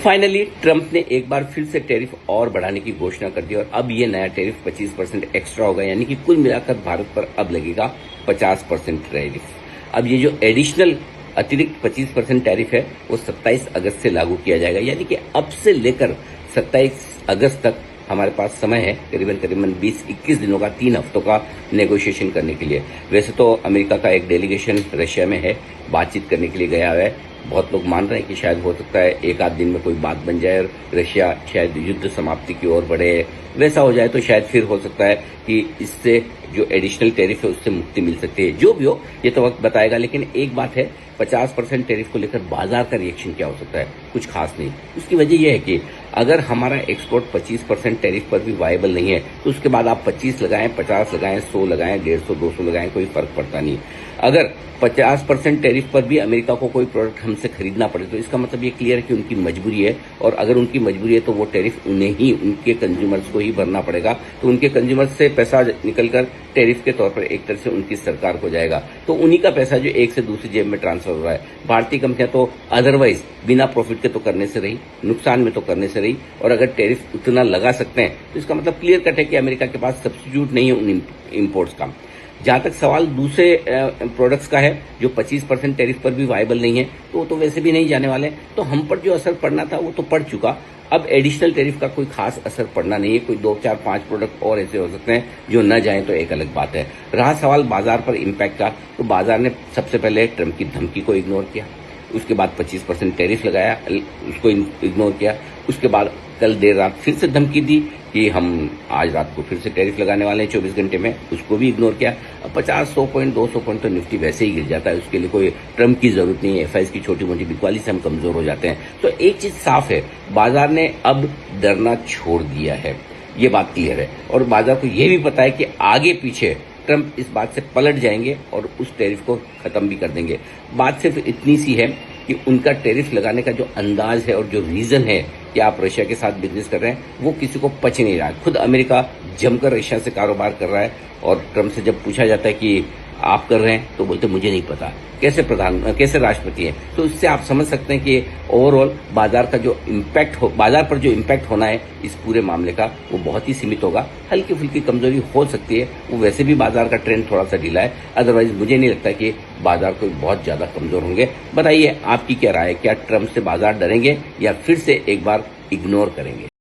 Finally Trump ने एक बार फिर से टैरिफ और बढ़ाने की घोषणा कर दी और अब ये नया टैरिफ 25% एक्स्ट्रा होगा, यानी कि कुल मिलाकर भारत पर अब लगेगा 50% टैरिफ। अब ये जो एडिशनल अतिरिक्त 25% टैरिफ है वो 27 अगस्त से लागू किया जाएगा, यानी कि अब से लेकर 27 अगस्त तक हमारे पास समय है करीबन 20-21 दिनों का, 3 हफ्तों का नेगोशिएशन करने के लिए। वैसे तो अमेरिका का एक डेलीगेशन रशिया में है, बातचीत करने के लिए गया हुआ है। बहुत लोग मान रहे हैं कि शायद हो सकता है एक आध दिन में कोई बात बन जाए और रशिया शायद युद्ध समाप्ति की ओर बढ़े। वैसा हो जाए तो शायद फिर हो सकता है कि इससे जो एडिशनल टैरिफ है उससे मुक्ति मिल सकती है। जो भी हो ये तो वक्त बताएगा, लेकिन एक बात है, 50% टैरिफ को लेकर बाजार का रिएक्शन क्या हो सकता है? कुछ खास नहीं। उसकी वजह यह है कि अगर हमारा एक्सपोर्ट 25% टैरिफ पर भी वायबल नहीं है तो उसके बाद आप 25 लगाएं, 50 लगाएं, 100 लगाएं, 150, 200 लगाएं, कोई फर्क पड़ता नहीं। अगर 50% टैरिफ पर भी अमेरिका को कोई प्रोडक्ट हमसे खरीदना पड़े तो इसका मतलब ये क्लियर है कि उनकी मजबूरी है, और अगर उनकी मजबूरी है तो वो टैरिफ उन्हें ही, उनके कंज्यूमर्स को ही भरना पड़ेगा। तो उनके कंज्यूमर्स से पैसा निकलकर टैरिफ के तौर पर एक तरह से उनकी सरकार को जाएगा, तो उन्हीं का पैसा जो एक से दूसरी जेब में ट्रांसफर हो रहा है। भारतीय कंपनियां तो अदरवाइज बिना प्रॉफिट के तो करने से रही, नुकसान में तो करने से रही, और अगर टैरिफ उतना लगा सकते हैं तो इसका मतलब क्लियर कट है कि अमेरिका के पास सब्स्टिट्यूट नहीं है उन इम्पोर्ट्स का। जहां तक सवाल दूसरे प्रोडक्ट्स का है जो 25% टैरिफ पर भी वायबल नहीं है, तो वो तो वैसे भी नहीं जाने वाले। तो हम पर जो असर पड़ना था वो तो पड़ चुका। अब एडिशनल टैरिफ का कोई खास असर पड़ना नहीं है। कोई 2, 4, 5 प्रोडक्ट और ऐसे हो सकते हैं जो न जाएं तो एक अलग बात है। रहा सवाल बाजार पर इम्पैक्ट का, तो बाजार ने सबसे पहले ट्रंप की धमकी को इग्नोर किया, उसके बाद 25% टैरिफ लगाया, उसको इग्नोर किया। उसके बाद कल देर रात फिर से धमकी दी कि हम आज रात को फिर से टैरिफ लगाने वाले हैं 24 घंटे में, उसको भी इग्नोर किया। अब 50-100 पॉइंट 200 पॉइंट तो निफ्टी वैसे ही गिर जाता है, उसके लिए कोई ट्रंप की जरूरत नहीं है। एफआईएस की छोटी मोटी बिकवाली से हम कमजोर हो जाते हैं। तो एक चीज साफ है, बाजार ने अब डरना छोड़ दिया है, ये बात क्लियर है। और बाजार को यह भी पता है कि आगे पीछे ट्रंप इस बात से पलट जाएंगे और उस टैरिफ को खत्म भी कर देंगे। बात सिर्फ इतनी सी है कि उनका टैरिफ लगाने का जो अंदाज है और जो रीजन है कि आप रशिया के साथ बिजनेस कर रहे हैं, वो किसी को पच नहीं रहा है। खुद अमेरिका जमकर रशिया से कारोबार कर रहा है, और ट्रंप से जब पूछा जाता है कि आप कर रहे हैं तो बोलते मुझे नहीं पता, कैसे राष्ट्रपति हैं। तो इससे आप समझ सकते हैं कि ओवरऑल बाजार का जो बाजार पर जो इम्पैक्ट होना है इस पूरे मामले का, वो बहुत ही सीमित होगा। हल्की फुल्की कमजोरी हो सकती है, वो वैसे भी बाजार का ट्रेंड थोड़ा सा ढीला है। अदरवाइज मुझे नहीं लगता कि बाजार कोई बहुत ज्यादा कमजोर होंगे। बताइए आपकी क्या राय है, क्या ट्रंप से बाजार डरेंगे या फिर से एक बार इग्नोर करेंगे?